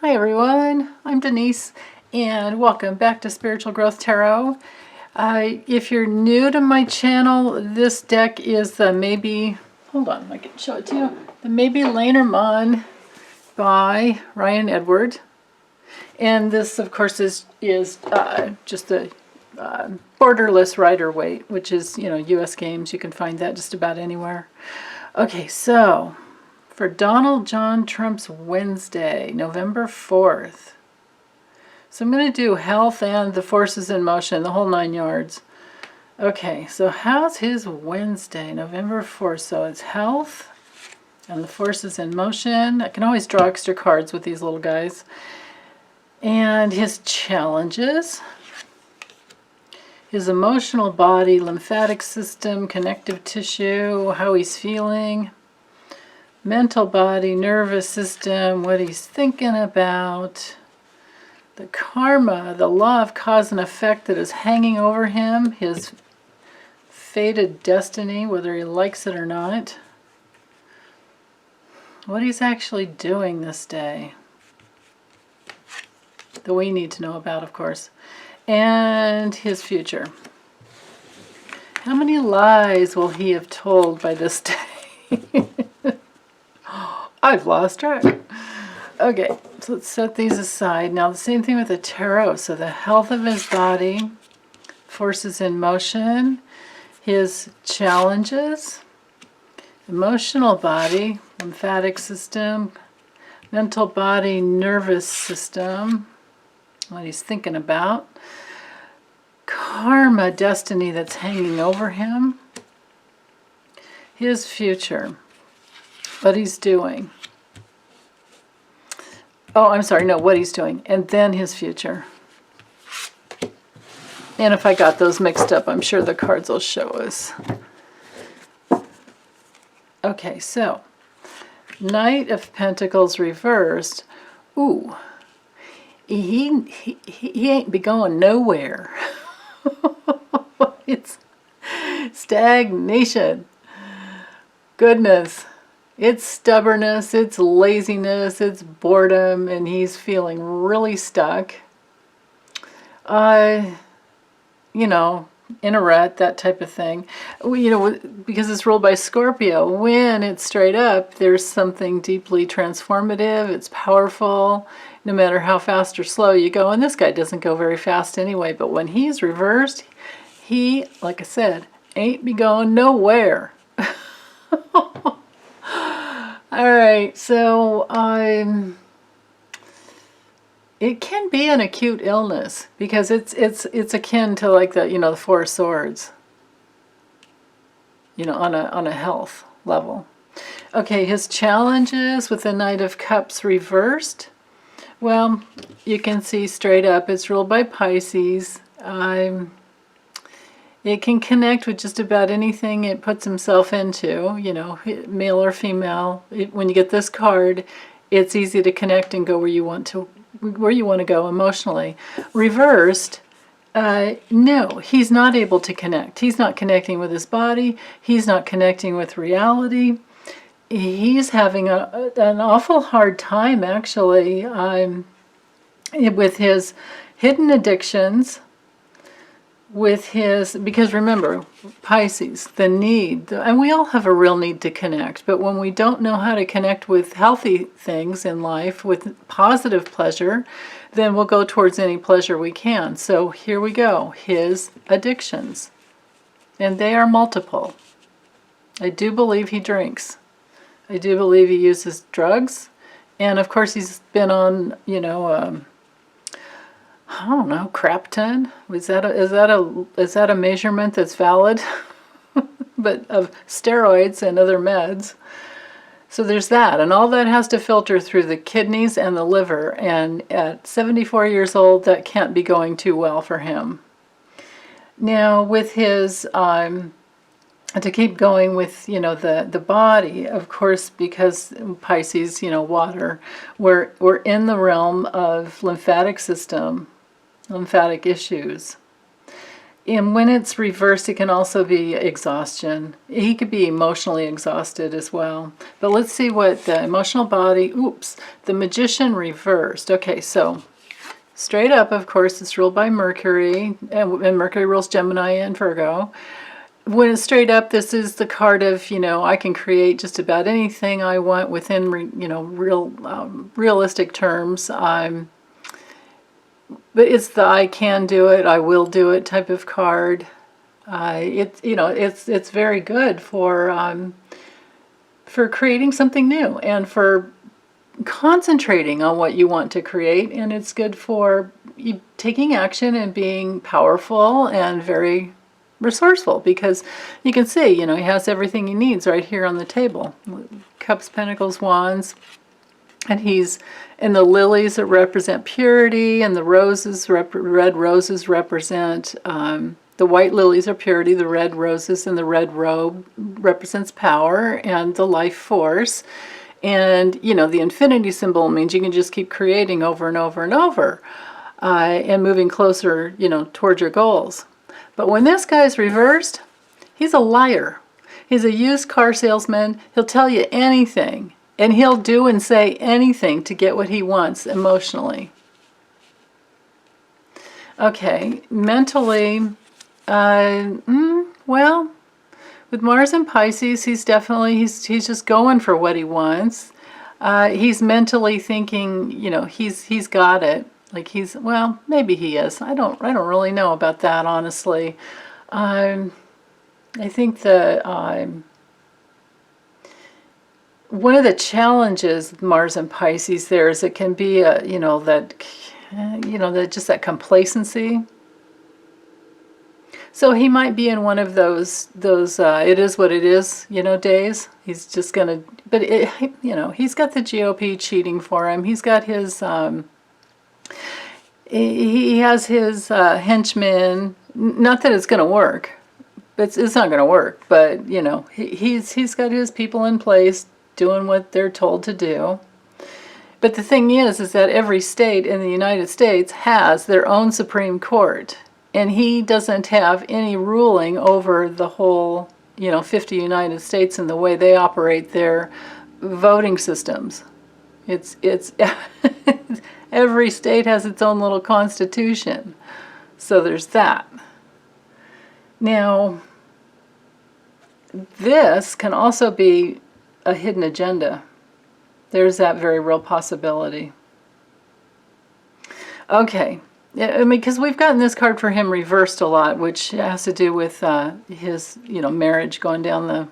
Hi everyone, I'm Denise and welcome back to Spiritual Growth Tarot. If you're new to my channel, this deck is the Maybe, hold on, I can show it to you. The Maybe Lenormand by Ryan Edward. And this of course is just the Borderless Rider Waite, which is, US games. You can find that just about anywhere. Okay, so for Donald John Trump's Wednesday, November 4th. So I'm going to do health and the forces in motion, the whole 9 yards. Okay, so how's his Wednesday, November 4th? So it's health and the forces in motion. I can always draw extra cards with these little guys. And his challenges. His emotional body, lymphatic system, connective tissue, how he's feeling. Mental body, nervous system, what he's thinking about, the karma, the law of cause and effect that is hanging over him, his fated destiny, whether he likes it or not, what he's actually doing this day, that we need to know about, of course, and his future. How many lies will he have told by this day? I've lost track. Okay, so let's set these aside. Now the same thing with the tarot. So the health of his body, forces in motion, his challenges, emotional body, lymphatic system, mental body, nervous system, what he's thinking about, karma, destiny that's hanging over him, his future. What he's doing. Oh, I'm sorry, no, what he's doing. And then his future. And if I got those mixed up, I'm sure the cards will show us. Okay, so Knight of Pentacles reversed. Ooh, he ain't be going nowhere. It's stagnation. Goodness. It's stubbornness, it's laziness, it's boredom, and he's feeling really stuck. In a rut, that type of thing. Because it's ruled by Scorpio, when it's straight up, there's something deeply transformative, it's powerful, no matter how fast or slow you go. And this guy doesn't go very fast anyway, but when he's reversed, he, like I said, ain't be going nowhere. All right, so it can be an acute illness because it's akin to like the Four of Swords, on a health level. Okay, his challenges with the Knight of Cups reversed. Well, you can see straight up it's ruled by Pisces. It can connect with just about anything it puts himself into, male or female. When you get this card, it's easy to connect and go where you want to go emotionally. Reversed, no, he's not able to connect. He's not connecting with his body. He's not connecting with reality. He's having an awful hard time, actually, with his hidden addictions. Because remember, Pisces, the need, and we all have a real need to connect, but when we don't know how to connect with healthy things in life, with positive pleasure, then we'll go towards any pleasure we can. So here we go, his addictions. And they are multiple. I do believe he drinks. I do believe he uses drugs. And of course he's been on, I don't know, crap ton? Is that a measurement that's valid? But of steroids and other meds. So there's that, and all that has to filter through the kidneys and the liver, and at 74 years old, that can't be going too well for him. Now, with his, to keep going with, the body, of course, because Pisces, water, we're in the realm of lymphatic system, lymphatic issues. And when it's reversed, it can also be exhaustion. He could be emotionally exhausted as well. But let's see what the emotional body, the Magician reversed. Okay, so straight up, of course, it's ruled by Mercury, and Mercury rules Gemini and Virgo. When it's straight up, this is the card of, I can create just about anything I want within, realistic terms. But it's the I can do it, I will do it type of card. It's very good for creating something new and for concentrating on what you want to create, and it's good for taking action and being powerful and very resourceful, because you can see, he has everything he needs right here on the table. Cups, Pentacles, Wands. And the lilies that represent purity, and the roses, red roses represent, the white lilies are purity, the red roses and the red robe represents power and the life force. And, the infinity symbol means you can just keep creating over and over and over, and moving closer, toward your goals. But when this guy's reversed, he's a liar. He's a used car salesman. He'll tell you anything. And he'll do and say anything to get what he wants emotionally. Okay, mentally, well, with Mars and Pisces, he's just going for what he wants. He's mentally thinking, he's got it. Like maybe he is. I don't really know about that, honestly. I think one of the challenges with Mars and Pisces there is it can be just that complacency. So he might be in one of those it is what it is, days. He's just gonna, but he's got the GOP cheating for him. He's got his he has his henchmen. Not that it's gonna work. It's not gonna work. But he's got his people in place, doing what they're told to do. But the thing is that every state in the United States has their own Supreme Court, and he doesn't have any ruling over the whole, 50 United States and the way they operate their voting systems. It's every state has its own little constitution. So there's that. Now, this can also be a hidden agenda. There's that very real possibility. Okay, because we've gotten this card for him reversed a lot, which has to do with his, marriage going down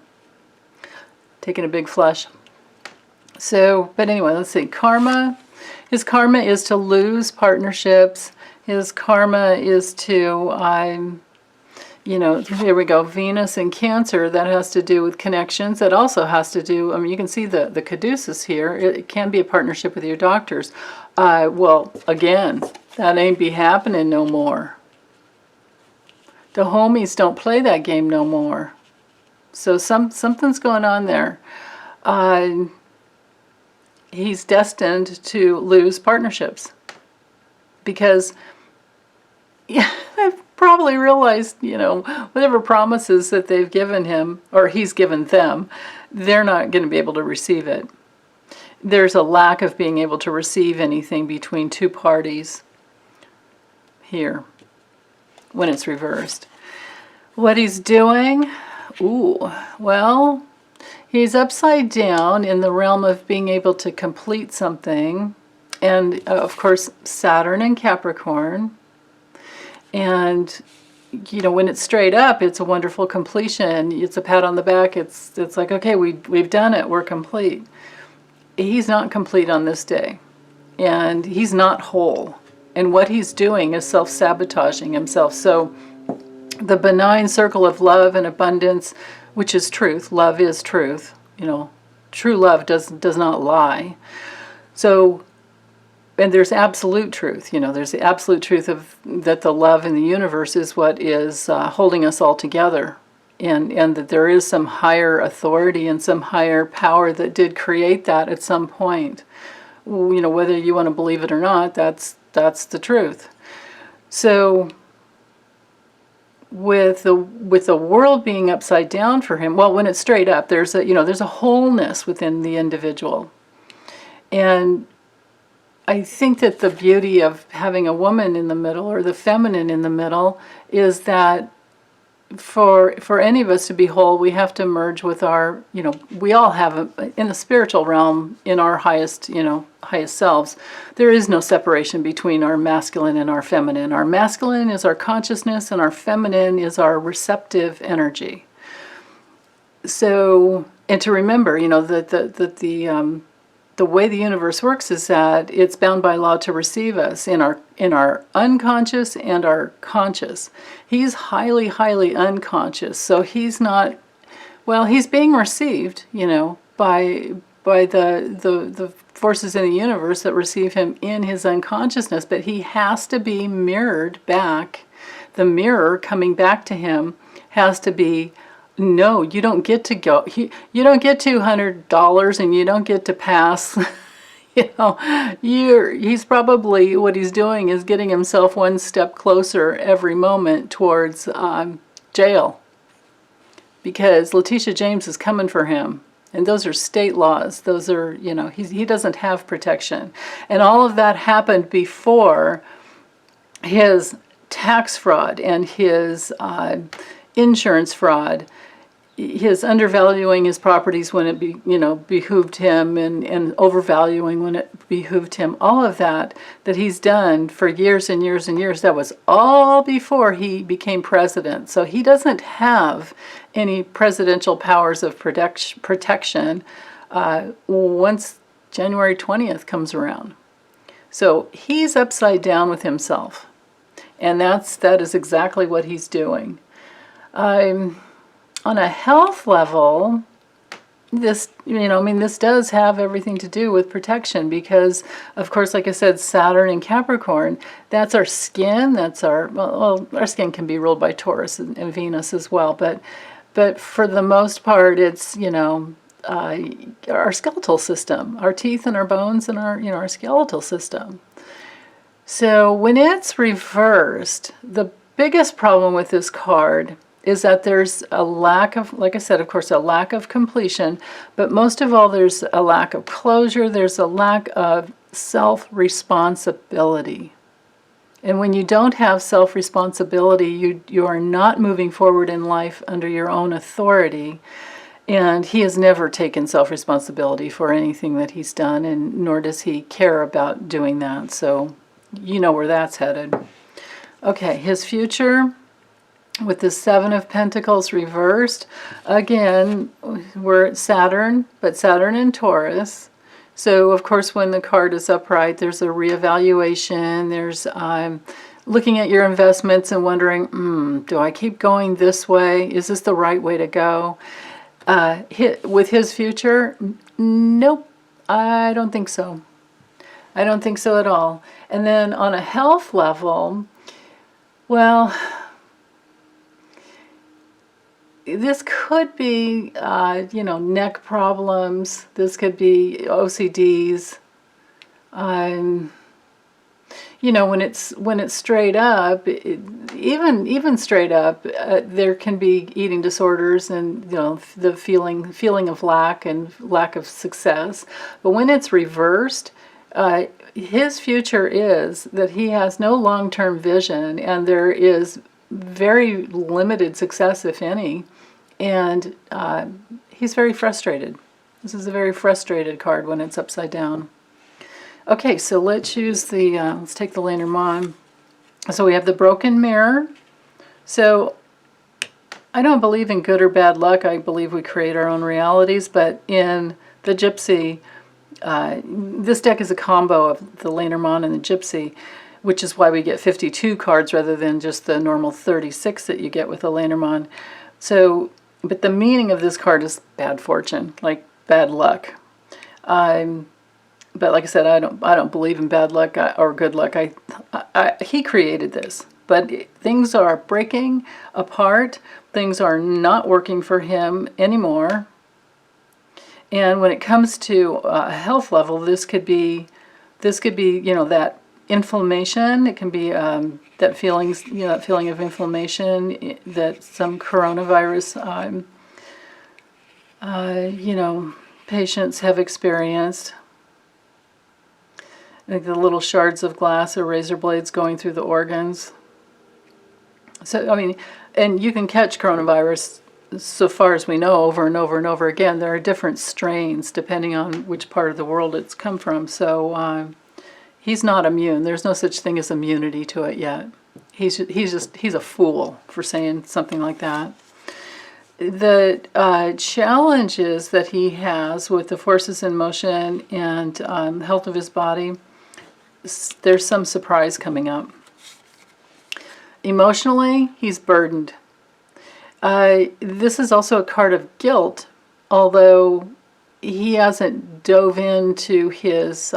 taking a big flush. So, but anyway, let's see. Karma. His karma is to lose partnerships. His karma is to here we go, Venus and Cancer, that has to do with connections. That also has to do, you can see the caduceus here. It can be a partnership with your doctors. Well, again, that ain't be happening no more. The homies don't play that game no more. So something's going on there. He's destined to lose partnerships. Because, I've probably realized, whatever promises that they've given him, or he's given them, they're not going to be able to receive it. There's a lack of being able to receive anything between two parties here when it's reversed. What he's doing, well, he's upside down in the realm of being able to complete something. And, of course, Saturn and Capricorn. And, when it's straight up, it's a wonderful completion. It's a pat on the back. It's like, okay, we've done it. We're complete. He's not complete on this day. And he's not whole. And what he's doing is self-sabotaging himself. So the benign circle of love and abundance, which is truth. Love is truth. True love does not lie. So... and there's absolute truth, there's the absolute truth of that the love in the universe is what is holding us all together. And that there is some higher authority and some higher power that did create that at some point. Whether you want to believe it or not, that's the truth. So with the world being upside down for him, well, when it's straight up, there's a, there's a wholeness within the individual. And I think that the beauty of having a woman in the middle, or the feminine in the middle, is that for any of us to be whole, we have to merge with our, we all have in the spiritual realm, in our highest, highest selves, there is no separation between our masculine and our feminine. Our masculine is our consciousness, and our feminine is our receptive energy. So, and to remember, that the way the universe works is that it's bound by law to receive us in our unconscious and our conscious. He's highly, highly unconscious, so he's not, well, he's being received, by the forces in the universe that receive him in his unconsciousness, but he has to be mirrored back. The mirror coming back to him has to be, no, you don't get to go. You don't get $200 and you don't get to pass. He's probably, what he's doing is getting himself one step closer every moment towards jail. Because Letitia James is coming for him. And those are state laws. Those are, he doesn't have protection. And all of that happened before his tax fraud and his insurance fraud, his undervaluing his properties when it behooved him, and overvaluing when it behooved him. All of that he's done for years and years and years, that was all before he became president. So he doesn't have any presidential powers of protection once January 20th comes around. So he's upside down with himself. And that is exactly what he's doing. On a health level, this, this does have everything to do with protection, because, of course, like I said, Saturn and Capricorn, that's our skin, that's our skin can be ruled by Taurus and Venus as well, but for the most part, it's, our skeletal system, our teeth and our bones and our skeletal system. So when it's reversed, the biggest problem with this card is that there's a lack of, like I said, of course, a lack of completion, but most of all, there's a lack of closure, there's a lack of self-responsibility. And when you don't have self-responsibility, you are not moving forward in life under your own authority. And he has never taken self-responsibility for anything that he's done, and nor does he care about doing that. So you know where that's headed. Okay, his future, with the Seven of Pentacles reversed, again, we're at Saturn, but Saturn in Taurus. So, of course, when the card is upright, there's a reevaluation. There's looking at your investments and wondering, do I keep going this way? Is this the right way to go? With his future, nope, I don't think so. I don't think so at all. And then on a health level, well, this could be, neck problems. This could be OCDs. When it's straight up, even straight up, there can be eating disorders and the feeling of lack and lack of success. But when it's reversed, his future is that he has no long-term vision, and there is very limited success, if any. And he's very frustrated. This is a very frustrated card when it's upside down. Okay, so let's use let's take the Lenormand. So we have the broken mirror. So I don't believe in good or bad luck. I believe we create our own realities. But in the Gypsy, this deck is a combo of the Lenormand and the Gypsy, which is why we get 52 cards rather than just the normal 36 that you get with the Lenormand. So, but the meaning of this card is bad fortune, like bad luck. But like I said, I don't believe in bad luck or good luck. He created this, but things are breaking apart. Things are not working for him anymore. And when it comes to a health level, this could be that inflammation. It can be that feelings, that feeling of inflammation that some coronavirus, patients have experienced. Like the little shards of glass or razor blades going through the organs. So, I mean, and you can catch coronavirus, so far as we know, over and over and over again. There are different strains depending on which part of the world it's come from. So he's not immune. There's no such thing as immunity to it yet. He's a fool for saying something like that. The challenges that he has with the forces in motion and health of his body, there's some surprise coming up. Emotionally, he's burdened. This is also a card of guilt, although he hasn't dove into his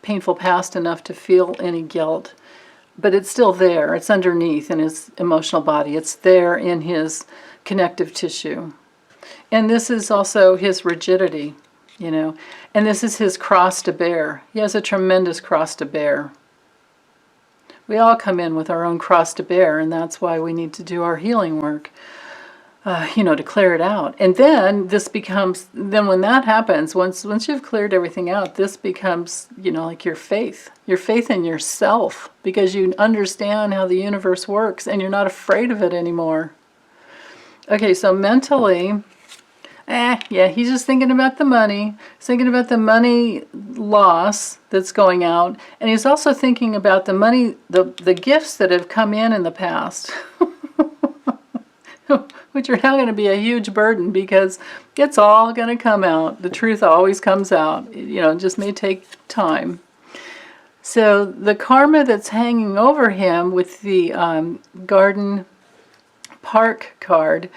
painful past enough to feel any guilt. But it's still there. It's underneath in his emotional body. It's there in his connective tissue. And this is also his rigidity, and this is his cross to bear. He has a tremendous cross to bear. We all come in with our own cross to bear, and that's why we need to do our healing work, to clear it out. And then when that happens, once you've cleared everything out, this becomes, like your faith in yourself, because you understand how the universe works and you're not afraid of it anymore. Okay, so mentally, he's just thinking about the money. He's thinking about the money loss that's going out. And he's also thinking about the money, the gifts that have come in the past, which are now going to be a huge burden because it's all going to come out. The truth always comes out. It just may take time. So the karma that's hanging over him with the Garden Park card,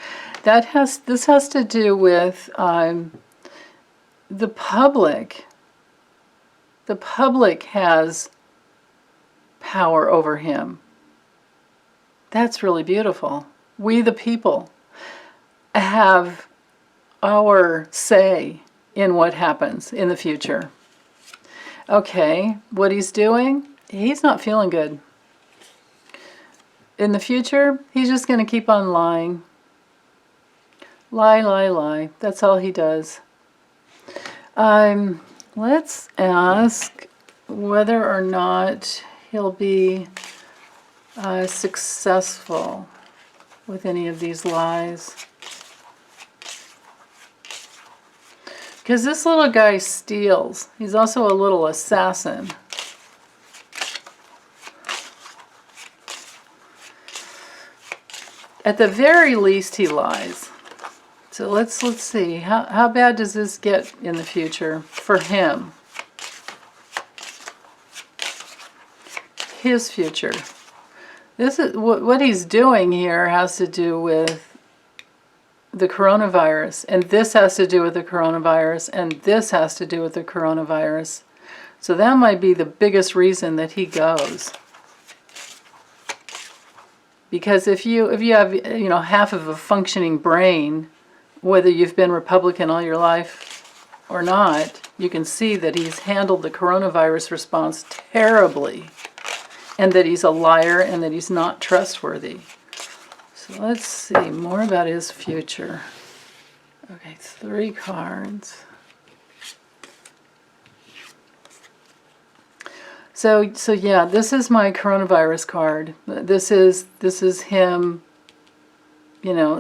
this has to do with the public. The public has power over him. That's really beautiful. We the people have our say in what happens in the future. Okay, what he's doing, he's not feeling good. In the future, he's just going to keep on lying. Lie, lie, lie. That's all he does. Let's ask whether or not he'll be successful with any of these lies. Because this little guy steals. He's also a little assassin. At the very least, he lies. So let's see. How bad does this get in the future for him? His future. This is what he's doing here has to do with the coronavirus, and this has to do with the coronavirus, and this has to do with the coronavirus. So that might be the biggest reason that he goes. Because if you have half of a functioning brain, whether you've been Republican all your life or not, you can see that he's handled the coronavirus response terribly, and that he's a liar and that he's not trustworthy. So let's see more about his future. Okay, 3 cards. So yeah, this is my coronavirus card. This is him,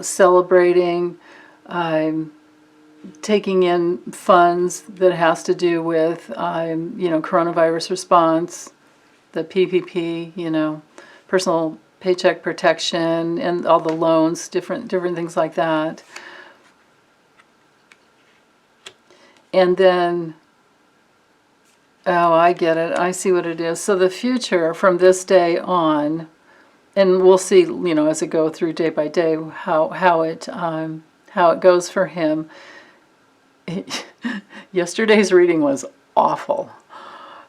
celebrating, taking in funds that has to do with, coronavirus response, the PPP, personal paycheck protection, and all the loans, different things like that. And then, oh, I get it. I see what it is. So the future from this day on, and we'll see, as it go through day by day, how it goes for him. Yesterday's reading was awful.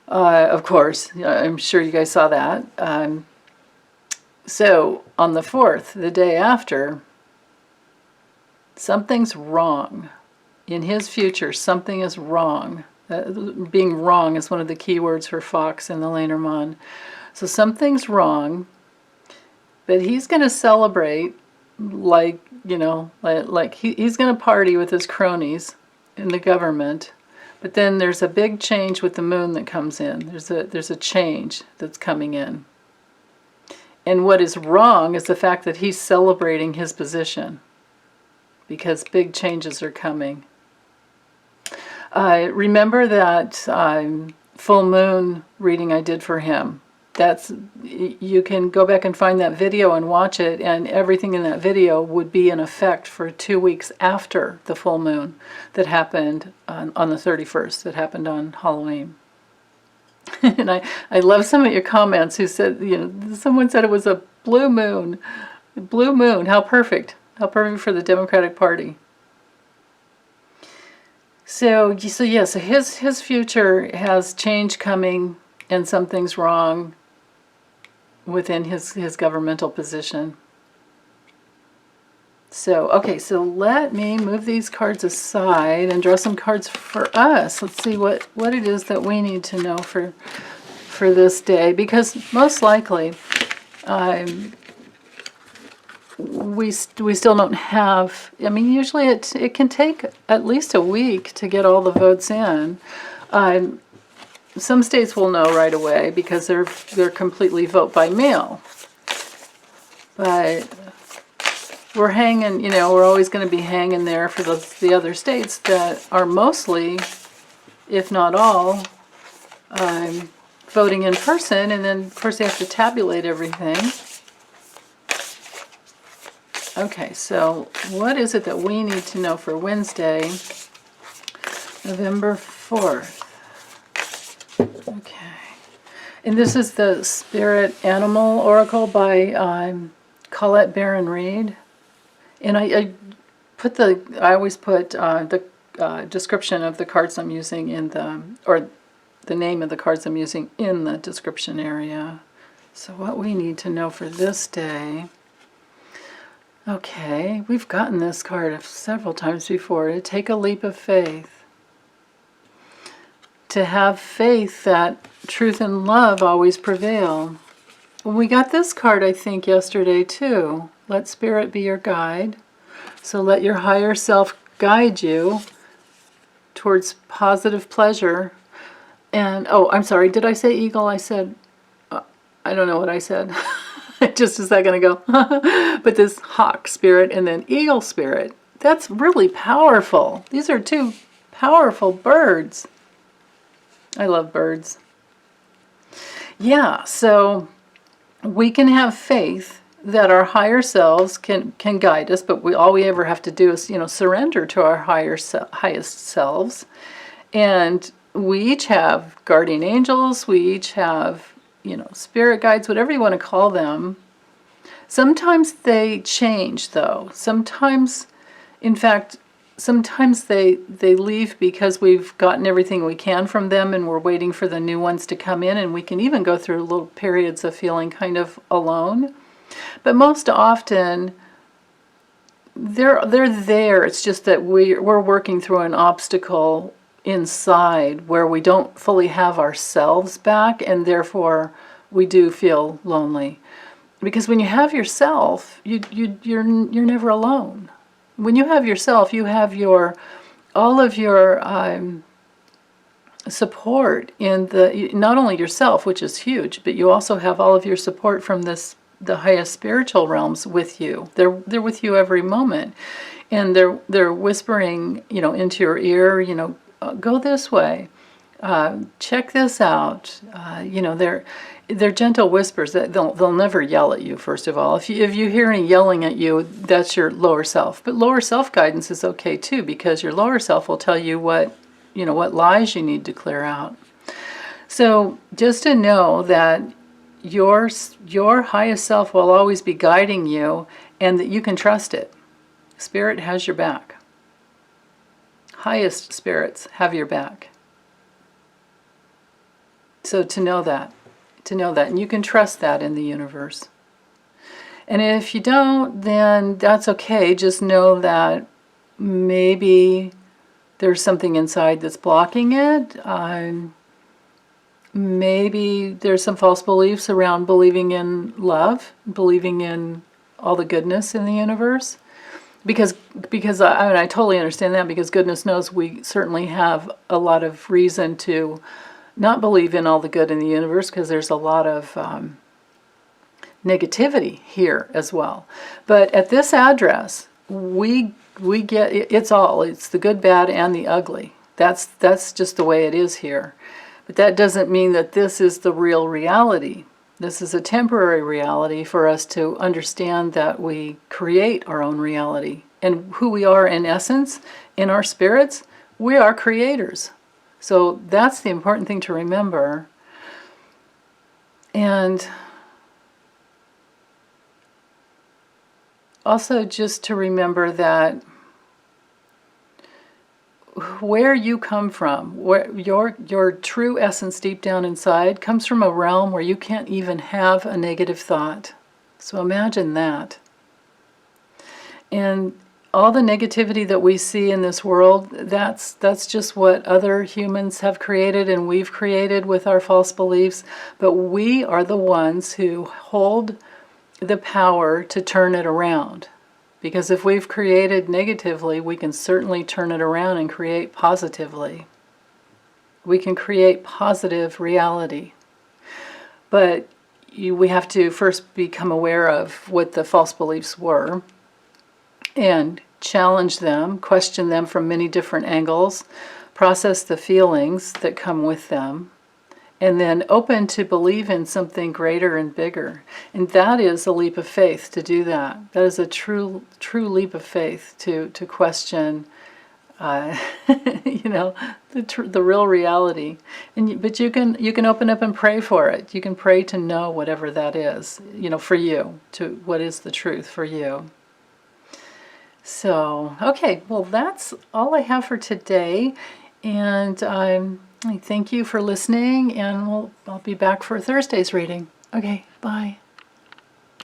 Of course, I'm sure you guys saw that. So on the 4th, the day after, something's wrong. In his future, something is wrong. Being wrong is one of the key words for Fox in the Lenormand. So something's wrong, but he's going to celebrate like, you know, like he's going to party with his cronies in the government. But then there's a big change with the moon that comes in. There's a change that's coming in. And what is wrong is the fact that he's celebrating his position, because big changes are coming. Remember that full moon reading I did for him. You can go back and find that video and watch it, and everything in that video would be in effect for 2 weeks after the full moon that happened on the 31st, that happened on Halloween. And I love some of your comments who said, you know, someone said it was a blue moon. Blue moon, how perfect. How perfect for the Democratic Party. So his future has change coming, and something's wrong within his governmental position. So, okay, so let me move these cards aside and draw some cards for us. Let's see what it is that we need to know for this day, because most likely we still don't have, I mean, usually it can take at least a week to get all the votes in. Some states will know right away because they're completely vote by mail. But we're hanging, you know, we're always going to be hanging there for the other states that are mostly, if not all, voting in person, and then of course they have to tabulate everything. Okay, so what is it that we need to know for Wednesday, November 4th? Okay. And this is the Spirit Animal Oracle by Colette Baron-Reid. And I always put the description of the cards I'm using in or the name of the cards I'm using in the description area. So what we need to know for this day. Okay, we've gotten this card several times before. To take a leap of faith. To have faith that truth and love always prevail. We got this card, I think, yesterday too. Let Spirit be your guide. So let your higher self guide you towards positive pleasure. And, oh, I'm sorry, did I say eagle? I said, I don't know what I said. Just a second ago. But this hawk spirit and then eagle spirit, that's really powerful. These are two powerful birds. I love birds. Yeah, so we can have faith that our higher selves can guide us, but all we ever have to do is, you know, surrender to our highest selves. And we each have guardian angels, we each have, you know, spirit guides, whatever you want to call them. Sometimes they change, though. Sometimes, in fact, sometimes they leave because we've gotten everything we can from them and we're waiting for the new ones to come in, and we can even go through little periods of feeling kind of alone. But most often, they're there. It's just that we're working through an obstacle inside where we don't fully have ourselves back, and therefore we do feel lonely. Because when you have yourself, you're never alone. When you have yourself, you have all of your support in not only yourself, which is huge, but you also have all of your support from the highest spiritual realms with you. They're with you every moment, and they're whispering, you know, into your ear, you know, go this way, check this out. You know, they're gentle whispers that they'll never yell at you. First of all, if you hear any yelling at you, that's your lower self. But lower self guidance is okay too, because your lower self will tell you what lies you need to clear out. So just to know that your highest self will always be guiding you, and that you can trust it. Spirit has your back. Highest spirits have your back. So to know that, and you can trust that in the universe. And if you don't, then that's okay. Just know that maybe there's something inside that's blocking it. Maybe there's some false beliefs around believing in love, believing in all the goodness in the universe. Because I totally understand that, because goodness knows we certainly have a lot of reason to not believe in all the good in the universe, because there's a lot of negativity here as well. But at this address, we get it's the good, bad, and the ugly. That's just the way it is here. But that doesn't mean that this is the real reality. This is a temporary reality for us to understand that we create our own reality. And who we are in essence, in our spirits, we are creators. So that's the important thing to remember. And also just to remember that where you come from, where your true essence deep down inside comes from a realm where you can't even have a negative thought. So imagine that. And all the negativity that we see in this world, that's just what other humans have created and we've created with our false beliefs. But we are the ones who hold the power to turn it around. Because if we've created negatively, we can certainly turn it around and create positively. We can create positive reality. But we have to first become aware of what the false beliefs were and challenge them, question them from many different angles, process the feelings that come with them, and then open to believe in something greater and bigger. And that is a leap of faith to do that. That is a true leap of faith to question, the real reality. But you can open up and pray for it. You can pray to know whatever that is, for you, to what is the truth for you. So, okay, well, that's all I have for today. And I thank you for listening, and I'll be back for Thursday's reading. Okay, bye.